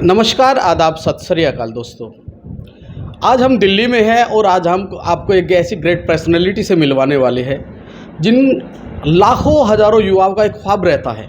नमस्कार, आदाब, सत श्री अकाल दोस्तों। आज हम दिल्ली में हैं और आज हम आपको एक ऐसी ग्रेट पर्सनैलिटी से मिलवाने वाले हैं जिन लाखों हज़ारों युवाओं का एक ख्वाब रहता है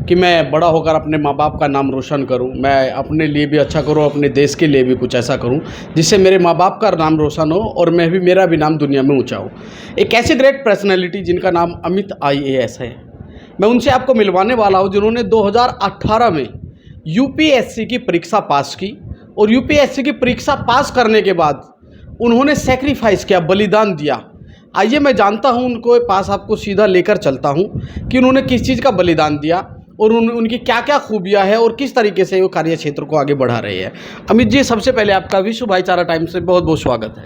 कि मैं बड़ा होकर अपने माँ बाप का नाम रोशन करूं, मैं अपने लिए भी अच्छा करूं, अपने देश के लिए भी कुछ ऐसा करूं जिससे मेरे माँ बाप का नाम रोशन हो और मेरा भी नाम दुनिया में ऊँचा हो। एक ऐसी ग्रेट पर्सनैलिटी जिनका नाम अमित IAS है, मैं उनसे आपको मिलवाने वाला हूं जिन्होंने 2018 में यूपीएससी की परीक्षा पास की और यूपीएससी की परीक्षा पास करने के बाद उन्होंने सेक्रीफाइस किया, बलिदान दिया। आइए मैं जानता हूं उनको पास, आपको सीधा लेकर चलता हूं कि उन्होंने किस चीज़ का बलिदान दिया और उनकी क्या क्या खूबियां हैं और किस तरीके से वो कार्य क्षेत्र को आगे बढ़ा रहे हैं। अमित जी, सबसे पहले आपका विश्व भाईचारा टाइम्स से बहुत बहुत स्वागत है।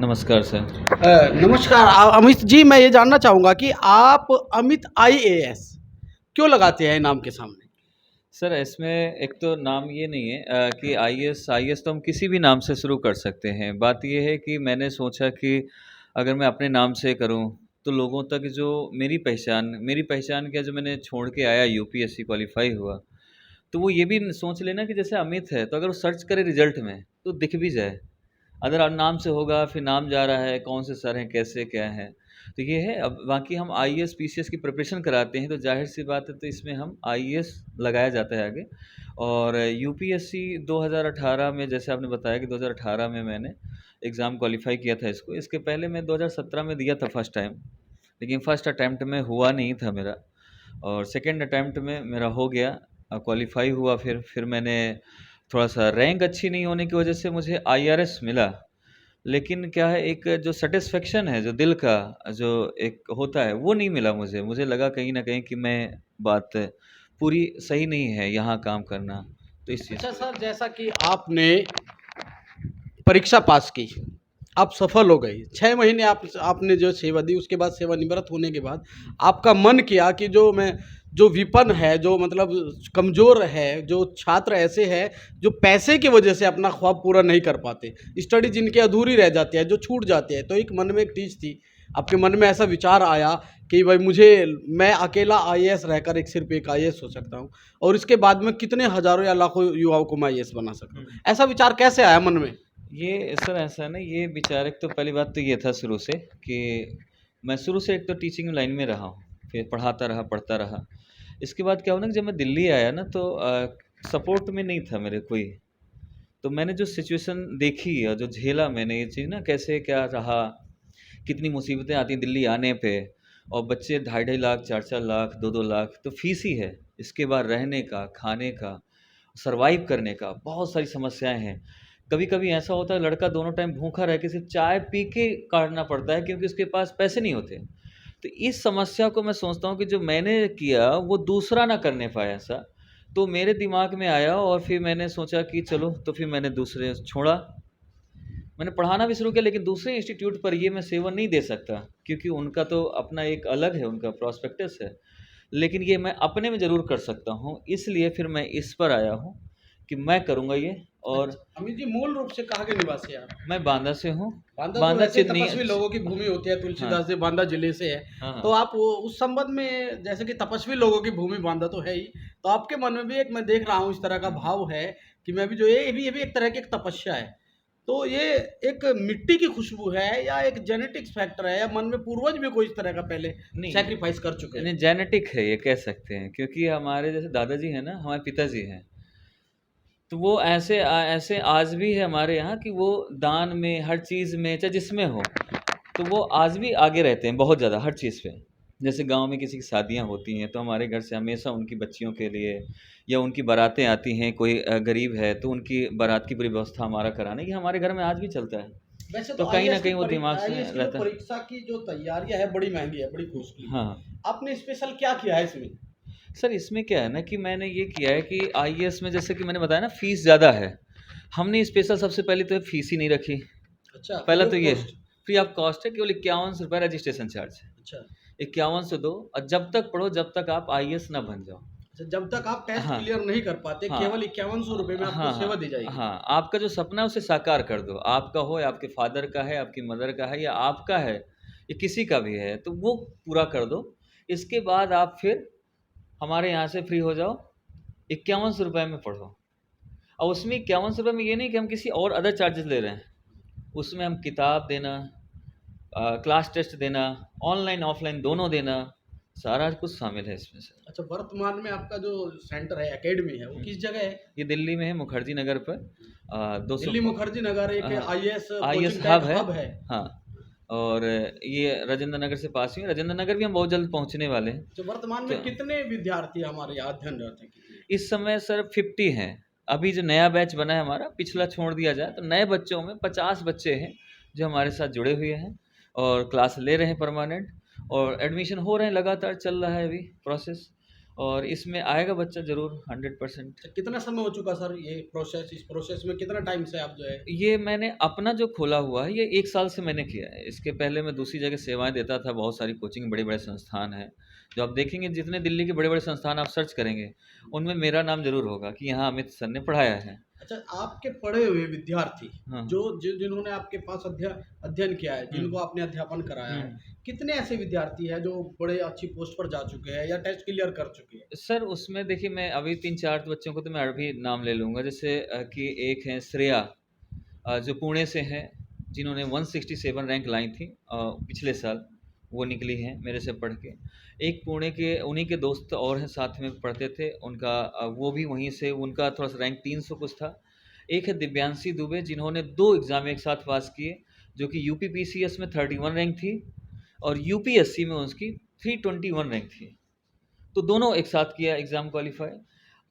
नमस्कार सर। नमस्कार अमित जी, मैं ये जानना चाहूँगा कि आप अमित IAS क्यों लगाते हैं नाम के सामने? सर इसमें एक तो नाम ये नहीं है कि आईएएस तो हम किसी भी नाम से शुरू कर सकते हैं। बात ये है कि मैंने सोचा कि अगर मैं अपने नाम से करूं तो लोगों तक जो मेरी पहचान क्या, जो मैंने छोड़ के आया यूपीएससी क्वालिफाई हुआ, तो वो ये भी सोच लेना कि जैसे अमित है तो अगर वो सर्च करे रिजल्ट में तो दिख भी जाए। अगर नाम से होगा फिर नाम जा रहा है, कौन से सर हैं, कैसे क्या है, तो ये है। अब बाकी हम आईएएस पीसीएस की प्रिपरेशन कराते हैं तो जाहिर सी बात है, तो इसमें हम आईएएस लगाया जाता है आगे। और यूपीएससी 2018 में, जैसे आपने बताया कि 2018 में मैंने एग्ज़ाम क्वालिफाई किया था इसको। इसके पहले मैं 2017 में दिया था फर्स्ट टाइम, लेकिन फर्स्ट अटैम्प्ट में हुआ नहीं था मेरा, और सेकेंड अटैम्प्ट में मेरा हो गया, क्वालिफाई हुआ। फिर मैंने थोड़ा-सा रैंक अच्छी नहीं होने की वजह से मुझे आईआरएस मिला। लेकिन क्या है, एक जो सैटिस्फैक्शन है, जो दिल का जो एक होता है, वो नहीं मिला मुझे। मुझे लगा कहीं न कहीं कि मैं बात पूरी सही नहीं है यहाँ काम करना, तो इस चीज़ अच्छा को सर, लेके। जैसा कि आपने परीक्षा पास की, आप सफल हो गए, 6 महीने आपने जो सेवा दी, उसके बाद सेवानिवृत्त होने के बाद आपका मन किया कि जो विपन्न है, जो मतलब कमज़ोर है, जो छात्र ऐसे हैं जो पैसे की वजह से अपना ख्वाब पूरा नहीं कर पाते, स्टडी जिनकी अधूरी रह जाती है, जो छूट जाती है, तो एक मन में एक टीच थी, आपके मन में ऐसा विचार आया कि भाई मैं अकेला IAS रहकर एक सिर्फ एक IAS हो सकता हूँ और इसके बाद में कितने हज़ारों या लाखों युवाओं को मैं IAS बना सकता हूँ। ऐसा विचार कैसे आया मन में? ये सर ऐसा है ना, ये विचार, एक तो पहली बात तो ये था शुरू से कि मैं शुरू से एक तो टीचिंग लाइन में रहा हूँ, फिर पढ़ाता रहा, पढ़ता रहा। इसके बाद क्या हुआ ना कि जब मैं दिल्ली आया ना, तो सपोर्ट में नहीं था मेरे कोई। तो मैंने जो सिचुएशन देखी और जो झेला मैंने ये चीज़ ना, कैसे क्या रहा, कितनी मुसीबतें आती हैं दिल्ली आने पे, और बच्चे 2.5-2.5 लाख, 4-4 लाख, 2-2 लाख तो फीस ही है। इसके बाद रहने का, खाने का, सर्वाइव करने का बहुत सारी समस्याएं हैं। कभी कभी ऐसा होता है लड़का दोनों टाइम भूखा रह के सिर्फ चाय पी के काटना पड़ता है, क्योंकि उसके पास पैसे नहीं होते। तो इस समस्या को मैं सोचता हूँ कि जो मैंने किया वो दूसरा ना करने पाए ऐसा, तो मेरे दिमाग में आया और फिर मैंने सोचा कि चलो, तो फिर मैंने दूसरे छोड़ा। मैंने पढ़ाना भी शुरू किया, लेकिन दूसरे इंस्टीट्यूट पर ये मैं सेवा नहीं दे सकता, क्योंकि उनका तो अपना एक अलग है, उनका प्रोस्पेक्टस है। लेकिन ये मैं अपने में ज़रूर कर सकता हूँ, इसलिए फिर मैं इस पर आया हूँ कि मैं करूँगा ये। और अच्छा, अमित जी, मूल रूप से कहाँ के निवासी हैं आप? मैं बांदा से हूँ। बांदा तो बांदा वैसे चिन्नी। तपस्वी लोगों की भूमि होती है, हाँ, तुलसीदास जी बांदा जिले से है। हाँ, तो हाँ। आप उस संबंध में, जैसे कि तपस्वी लोगों की भूमि बांदा तो है ही, तो आपके मन में भी एक, मैं देख रहा हूँ इस तरह का भाव है कि मैं भी जो ये भी एक तरह की एक तपस्या है। तो ये एक मिट्टी की खुशबू है या एक जेनेटिक्स फैक्टर है या मन में पूर्वज भी कोई इस तरह का पहले नहीं, सैक्रिफाइस कर चुके हैं? नहीं जेनेटिक है, ये कह सकते हैं, क्योंकि हमारे जैसे दादाजी हैं ना, हमारे पिताजी हैं, तो वो ऐसे आज भी है हमारे यहाँ कि वो दान में, हर चीज़ में, चाहे जिसमें हो, तो वो आज भी आगे रहते हैं बहुत ज़्यादा हर चीज़ पे। जैसे गांव में किसी की शादियां होती हैं तो हमारे घर से हमेशा उनकी बच्चियों के लिए, या उनकी बारातें आती हैं, कोई गरीब है तो उनकी बारात की पूरी व्यवस्था हमारा कराना, ये हमारे घर में आज भी चलता है। वैसे तो तो कहीं ना आईएएस की कहीं वो दिमाग से आईएएस की जो रहता है। परीक्षा की जो तैयारियां है बड़ी महंगी है, बड़ी कॉस्टली है। हाँ आपने स्पेशल क्या किया है इसमें? सर, इसमें क्या है ना कि मैंने ये किया है कि आईएएस में, जैसे कि मैंने बताया ना, फीस ज़्यादा है। हमने स्पेशल सबसे पहले तो फीस ही नहीं रखी। अच्छा, फ्री पहला तो ऑफ ये कॉस्ट। फ्री ऑफ कॉस्ट है, केवल 51 रुपये रजिस्ट्रेशन चार्ज है। अच्छा। 5100 दो, और जब तक पढ़ो जब तक आप आईएएस ना बन जाओ। अच्छा, जब तक आप टेस्ट हाँ, क्लियर नहीं कर पाते, हाँ, केवल 5100 रुपये में आपको हाँ, सेवा हाँ, दी जाएगी। हाँ, आपका जो सपना है उसे साकार कर दो। आपका हो या आपके फादर का है, आपकी मदर का है, या आपका है, या किसी का भी है, तो वो पूरा कर दो। इसके बाद आप फिर हमारे यहाँ से फ्री हो जाओ, 5100 रुपये में पढ़ो। और उसमें 5100 रुपये में ये नहीं कि हम किसी और अदर चार्जेस ले रहे हैं, उसमें हम किताब देना, क्लास टेस्ट देना, ऑनलाइन ऑफलाइन दोनों देना, सारा कुछ शामिल है इसमें सर। अच्छा, वर्तमान में आपका जो सेंटर है, एकेडमी है, वो किस जगह है? ये दिल्ली में है, मुखर्जी नगर पर, 200 दिल्ली मुखर्जी नगर एक आईएएस आईएएस कोचिंग का हब एक है। हब है। हाँ, और ये राजेंद्र नगर से पास ही है, राजेंद्र नगर भी हम बहुत जल्द पहुंचने वाले हैं। तो वर्तमान में तो कितने विद्यार्थी हमारे यहाँ अध्ययनरत हैं? इस समय सर 50 हैं। अभी जो नया बैच बना है हमारा, पिछला छोड़ दिया जाए तो नए बच्चों में 50 बच्चे हैं जो हमारे साथ जुड़े हुए हैं और क्लास ले रहे हैं परमानेंट, और एडमिशन हो रहे हैं, लगातार चल रहा है अभी प्रोसेस, और इसमें आएगा बच्चा ज़रूर 100%। तो कितना समय हो चुका सर ये प्रोसेस? इस प्रोसेस में कितना टाइम से आप जो है? ये मैंने अपना जो खोला हुआ है, ये 1 साल से मैंने किया है। इसके पहले मैं दूसरी जगह सेवाएँ देता था, बहुत सारी कोचिंग, बड़े-बड़े संस्थान हैं। जो आप देखेंगे, जितने दिल्ली के बड़े-बड़े संस्थान आप सर्च करेंगे, उनमें मेरा नाम ज़रूर होगा कि यहाँ अमित सर ने पढ़ाया है। अच्छा, आपके पढ़े हुए विद्यार्थी हाँ। जिन्होंने आपके पास अध्ययन किया है, जिनको आपने अध्यापन कराया है, कितने ऐसे विद्यार्थी हैं जो बड़े अच्छी पोस्ट पर जा चुके हैं या टेस्ट क्लियर कर चुके हैं? सर उसमें देखिए, मैं अभी 3-4 बच्चों को तो मैं अभी नाम ले लूँगा, जैसे कि एक है श्रेया, जो पुणे से हैं, जिन्होंने 167 रैंक लाई थी पिछले साल, वो निकली हैं मेरे से पढ़ के। एक पुणे के, उन्हीं के दोस्त और हैं साथ में पढ़ते थे, उनका वो भी वहीं से, उनका थोड़ा-सा रैंक 300 कुछ था। एक है दिव्यांशी दुबे, जिन्होंने 2 एग्ज़ाम एक साथ पास किए, जो कि यूपी पीसीएस में 31 रैंक थी और यूपीएससी में उसकी 321 रैंक थी। तो दोनों एक साथ किया एग्ज़ाम क्वालिफ़ाई।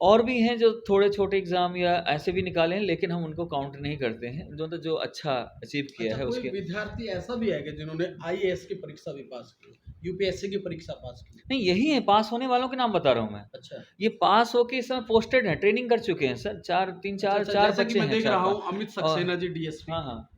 और भी हैं जो थोड़े छोटे एग्ज़ाम या ऐसे भी निकाले हैं, लेकिन हम उनको काउंट नहीं करते हैं, जो अच्छा अचीव किया अच्छा, है कोई उसके। विद्यार्थी ऐसा भी है कि जिन्होंने आईएएस की परीक्षा भी पास की, यूपीएससी की परीक्षा पास की? नहीं, यही है, पास होने वालों के नाम बता रहा हूँ मैं। अच्छा। ये पास होके इस समय पोस्टेड हैं, ट्रेनिंग कर चुके हैं सर, 4 जैसा कि बच्चे मैं हैं, देख रहा 4-5। हूँ, अमित और सक्सेना जी डीएसपी, हाँ, हाँ।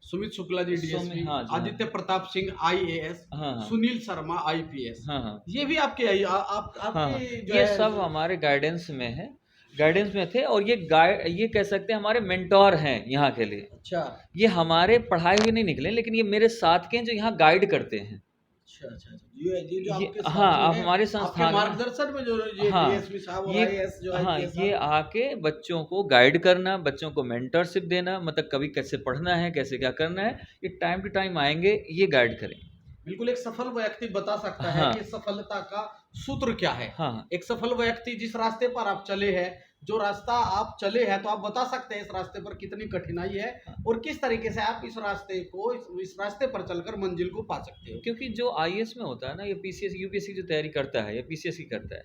सुमित शुक्ला जी डीएसपी, हाँ जी, हाँ। आदित्य प्रताप सिंह आईएएस, हाँ, हाँ। सुनील शर्मा आईपीएस, हाँ, हाँ। ये भी आपके हाँ, हाँ। आपके जो ये है सब हमारे गाइडेंस में है, गाइडेंस में थे, और ये कह सकते हैं हमारे मेंटोर हैं यहाँ के लिए। अच्छा ये हमारे पढ़ाए हुए नहीं निकले, लेकिन ये मेरे साथ के हैं जो यहाँ गाइड करते हैं। अच्छा अच्छा अच्छा। ये जो ये आपके हाँ, साथी अब हैं, हमारे आपके संस्थान में मार्गदर्शन में जो ये हाँ, डीएसपी साहब और ये आईएएस जो हाँ, आईपीएस ये साहब, आके बच्चों को गाइड करना, बच्चों को मेंटरशिप देना, मतलब कभी कैसे पढ़ना है, कैसे क्या करना है, ये टाइम टू टाइम आएँगे, ये गाइड करेंगे। बिल्कुल एक सफल व्यक्ति बता सकता है हाँ। कि सफलता का सूत्र क्या है। हाँ, हाँ। एक सफल व्यक्ति जिस रास्ते पर आप चले हैं, जो रास्ता आप चले हैं, तो आप बता सकते हैं इस रास्ते पर कितनी कठिनाई है और किस तरीके से आप इस रास्ते को इस रास्ते पर चलकर मंजिल को पा सकते हो। क्योंकि जो आईएएस में होता है ना, ये पीसीएस, यूपीएससी जो तैयारी करता है, या पीसीएस की करता है,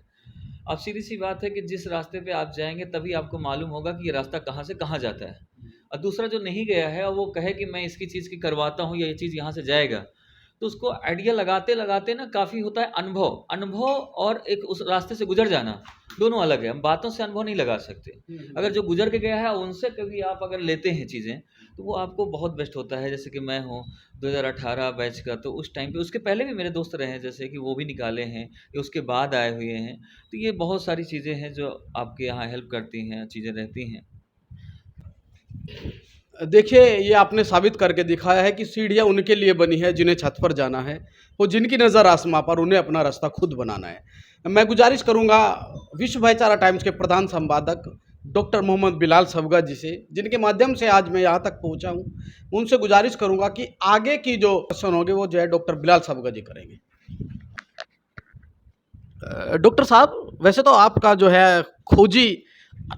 अब सीधी सी बात है कि जिस रास्ते पे आप जाएंगे तभी आपको मालूम होगा कि ये रास्ता कहाँ से कहाँ जाता है। और दूसरा जो नहीं गया है और वो कहे कि मैं इसकी चीज़ की करवाता हूँ या ये चीज़ यहाँ से जाएगा, तो उसको आइडिया लगाते लगाते ना काफ़ी होता है अनुभव। अनुभव और एक उस रास्ते से गुजर जाना, दोनों अलग है। हम बातों से अनुभव नहीं लगा सकते। अगर जो गुजर के गया है उनसे कभी आप अगर लेते हैं चीज़ें, तो वो आपको बहुत बेस्ट होता है। जैसे कि मैं हूँ 2018 बैच का, तो उस टाइम पे, उसके पहले भी मेरे दोस्त रहे हैं, जैसे कि वो भी निकाले हैं या उसके बाद आए हुए हैं। तो ये बहुत सारी चीज़ें हैं जो आपके यहाँ हेल्प करती हैं, चीज़ें रहती हैं। देखिए, ये आपने साबित करके दिखाया है कि सीढ़ियाँ उनके लिए बनी है जिन्हें छत पर जाना है, वो जिनकी नज़र आसमां पर, उन्हें अपना रास्ता खुद बनाना है। मैं गुजारिश करूंगा विश्व भाईचारा टाइम्स के प्रधान संपादक डॉक्टर मोहम्मद बिलाल सब्गा जी से, जिनके माध्यम से आज मैं यहाँ तक पहुँचा हूँ, उनसे गुजारिश करूंगा कि आगे की जो क्वेश्चन होंगे वो जो है डॉक्टर बिलाल सब्गा जी करेंगे। डॉक्टर साहब, वैसे तो आपका जो है खोजी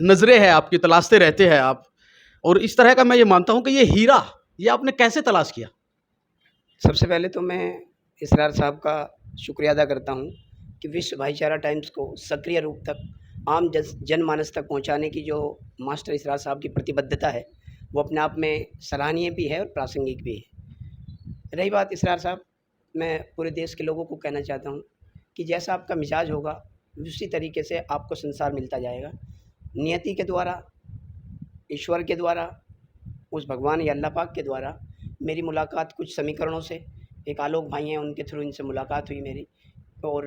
नज़रें हैं आपकी, तलाशते रहते हैं आप, और इस तरह का मैं ये मानता हूँ कि ये हीरा, ये आपने कैसे तलाश किया? सबसे पहले तो मैं इसरार साहब का शुक्रिया अदा करता हूँ कि विश्व भाईचारा टाइम्स को सक्रिय रूप तक आम जनमानस तक पहुँचाने की जो मास्टर इसरार साहब की प्रतिबद्धता है, वो अपने आप में सराहनीय भी है और प्रासंगिक भी है। रही बात इसरार साहब, मैं पूरे देश के लोगों को कहना चाहता हूँ कि जैसा आपका मिजाज होगा, उसी तरीके से आपको संसार मिलता जाएगा। नियति के द्वारा, ईश्वर के द्वारा, उस भगवान या अल्लाह पाक के द्वारा मेरी मुलाकात कुछ समीकरणों से, एक आलोक भाई हैं उनके थ्रू इनसे मुलाकात हुई मेरी, और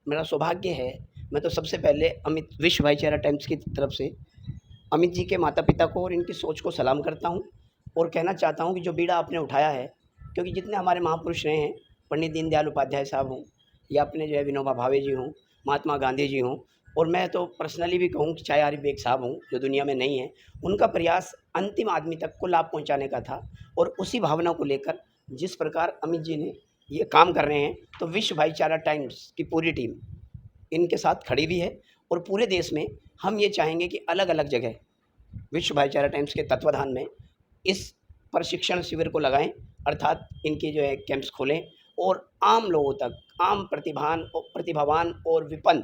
मेरा सौभाग्य है। मैं तो सबसे पहले अमित विश्व भाईचारा टाइम्स की तरफ से अमित जी के माता पिता को और इनकी सोच को सलाम करता हूँ, और कहना चाहता हूँ कि जो बीड़ा आपने उठाया है, क्योंकि जितने हमारे महापुरुष रहे हैं, पंडित दीनदयाल उपाध्याय साहब हों या अपने जो है विनोबा भावे जी हों, महात्मा गांधी जी हों, और मैं तो पर्सनली भी कहूँ कि चाहे आरिफ बेग साहब हों जो दुनिया में नहीं है, उनका प्रयास अंतिम आदमी तक को लाभ पहुंचाने का था। और उसी भावना को लेकर जिस प्रकार अमित जी ने ये काम कर रहे हैं, तो विश्व भाईचारा टाइम्स की पूरी टीम इनके साथ खड़ी भी है। और पूरे देश में हम ये चाहेंगे कि अलग अलग जगह विश्व भाईचारा टाइम्स के तत्वाधान में इस प्रशिक्षण शिविर को लगाएं, अर्थात इनके जो है कैंप्स खोलें और आम लोगों तक, आम प्रतिभावान और विपन्न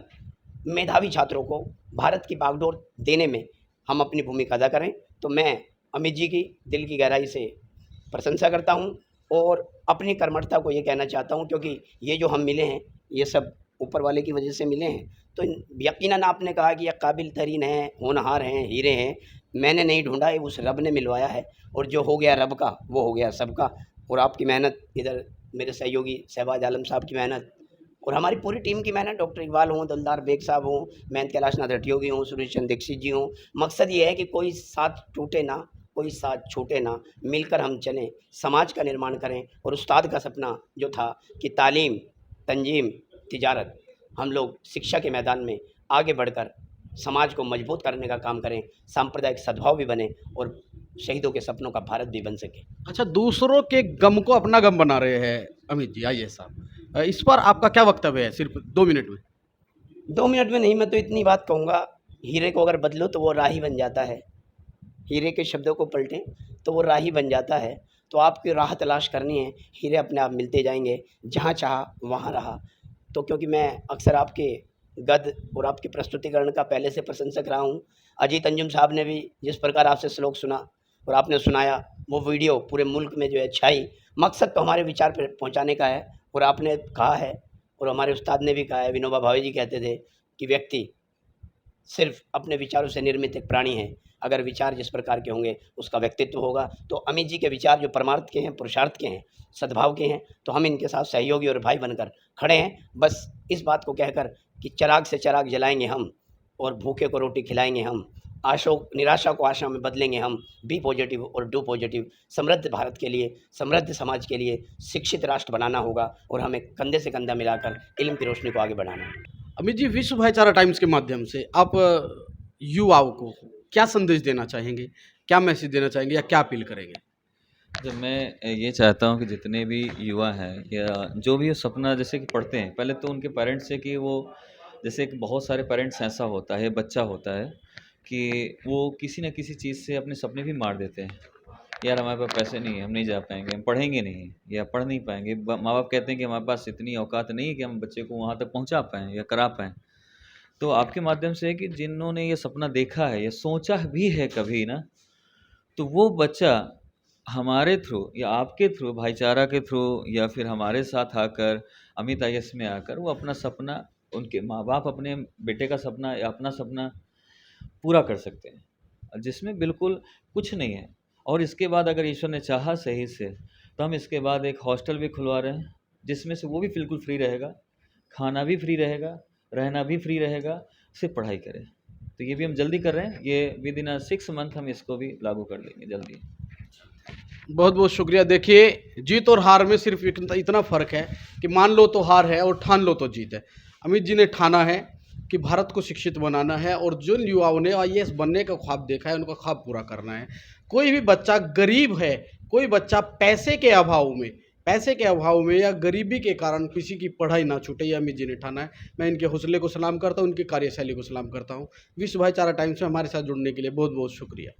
मेधावी छात्रों को भारत की बागडोर देने में हम अपनी भूमिका अदा करें। तो मैं अमित जी की दिल की गहराई से प्रशंसा करता हूं और अपनी कर्मठता को ये कहना चाहता हूं, क्योंकि ये जो हम मिले हैं ये सब ऊपर वाले की वजह से मिले हैं। तो यकीनन आपने कहा कि ये काबिल तरीन हैं, होनहार हैं, हीरे हैं, मैंने नहीं ढूंढा, ये उस रब ने मिलवाया है। और जो हो गया रब का वो हो गया सबका। और आपकी मेहनत, इधर मेरे सहयोगी शहबाज आलम साहब की मेहनत और हमारी पूरी टीम की मेहनत, डॉक्टर इकबाल हों, दलदार बेग साहब हों, महंत कैलाश नाथ हटियोगी हों, सूर्य चंद दीक्षित जी हों, मकसद ये है कि कोई साथ टूटे ना, कोई साथ छूटे ना, मिलकर हम चलें, समाज का निर्माण करें। और उस्ताद का सपना जो था कि तालीम, तंजीम, तिजारत, हम लोग शिक्षा के मैदान में आगे बढ़कर समाज को मजबूत करने का काम करें, सांप्रदायिक सद्भाव भी बने और शहीदों के सपनों का भारत भी बन सके। अच्छा, दूसरों के गम को अपना गम बना रहे हैं अमित जी, आइए साहब, इस पर आपका क्या वक्तव्य है सिर्फ 2 मिनट में? 2 मिनट में नहीं, मैं तो इतनी बात कहूँगा, हीरे को अगर बदलो तो वो राही बन जाता है। हीरे के शब्दों को पलटें तो वो राही बन जाता है। तो आपकी राह तलाश करनी है, हीरे अपने आप मिलते जाएंगे, जहाँ चाहा वहाँ रहा। तो क्योंकि मैं अक्सर आपके गद्य और आपके प्रस्तुतिकरण का पहले से प्रशंसक रहा हूँ। अजीत अंजुम साहब ने भी जिस प्रकार आपसे श्लोक सुना और आपने सुनाया, वो वीडियो पूरे मुल्क में जो है छाई। मकसद तो हमारे विचार पर पहुँचाने का है। और आपने कहा है और हमारे उस्ताद ने भी कहा है, विनोबा भावे जी कहते थे कि व्यक्ति सिर्फ अपने विचारों से निर्मित एक प्राणी है। अगर विचार जिस प्रकार के होंगे उसका व्यक्तित्व होगा। तो अमित जी के विचार जो परमार्थ के हैं, पुरुषार्थ के हैं, सद्भाव के हैं, तो हम इनके साथ सहयोगी और भाई बनकर खड़े हैं। बस इस बात को कहकर कि चिराग से चिराग जलाएंगे हम और भूखे को रोटी खिलाएंगे हम, निराशा को आशा में बदलेंगे हम। बी पॉजिटिव और डू पॉजिटिव। समृद्ध भारत के लिए, समृद्ध समाज के लिए शिक्षित राष्ट्र बनाना होगा और हमें कंधे से कंधा मिलाकर इल्म की रोशनी को आगे बढ़ाना है। अमित जी, विश्व भाईचारा टाइम्स के माध्यम से आप युवाओं को क्या संदेश देना चाहेंगे, क्या मैसेज देना चाहेंगे या क्या अपील करेंगे? जब मैं ये चाहता हूँ कि जितने भी युवा हैं या जो भी ये सपना जैसे कि पढ़ते हैं, पहले तो उनके पेरेंट्स से कि वो, जैसे कि बहुत सारे पेरेंट्स ऐसा होता है, बच्चा होता है कि वो किसी न किसी चीज़ से अपने सपने भी मार देते हैं। यार हमारे पास पैसे नहीं है, हम नहीं जा पाएंगे, हम पढ़ेंगे नहीं या पढ़ नहीं पाएंगे। माँ बाप कहते हैं कि हमारे पास इतनी औकात नहीं है कि हम बच्चे को वहाँ तक पहुँचा पाएँ या करा पाएँ। तो आपके माध्यम से है कि जिन्होंने ये सपना देखा है या सोचा भी है कभी ना, तो वो बच्चा हमारे थ्रू या आपके थ्रू, भाईचारा के थ्रू या फिर हमारे साथ आकर अमित आईएएस में आकर वो अपना सपना, उनके माँ बाप अपने बेटे का सपना या अपना सपना पूरा कर सकते हैं, जिसमें बिल्कुल कुछ नहीं है। और इसके बाद अगर ईश्वर ने चाहा सही से, तो हम इसके बाद एक हॉस्टल भी खुलवा रहे हैं, जिसमें से वो भी बिल्कुल फ्री रहेगा, खाना भी फ्री रहेगा, रहना भी फ्री रहेगा, सिर्फ पढ़ाई करें। तो ये भी हम जल्दी कर रहे हैं, ये विद इन 6 मंथ हम इसको भी लागू कर लेंगे जल्दी। बहुत बहुत शुक्रिया। देखिए, जीत और हार में सिर्फ इतना फ़र्क है कि मान लो तो हार है और ठान लो तो जीत है। अमित जी ने ठाना है कि भारत को शिक्षित बनाना है और जिन युवाओं ने आईएएस बनने का ख्वाब देखा है उनका ख्वाब पूरा करना है। कोई भी बच्चा गरीब है, कोई बच्चा पैसे के अभाव में या गरीबी के कारण किसी की पढ़ाई ना छूटे, यह अमित जी ने ठाना है। मैं इनके हौसले को सलाम करता हूँ, उनकी कार्यशैली को सलाम करता हूँ। विश्व भाईचारा टाइम्स में हमारे साथ जुड़ने के लिए बहुत बहुत शुक्रिया।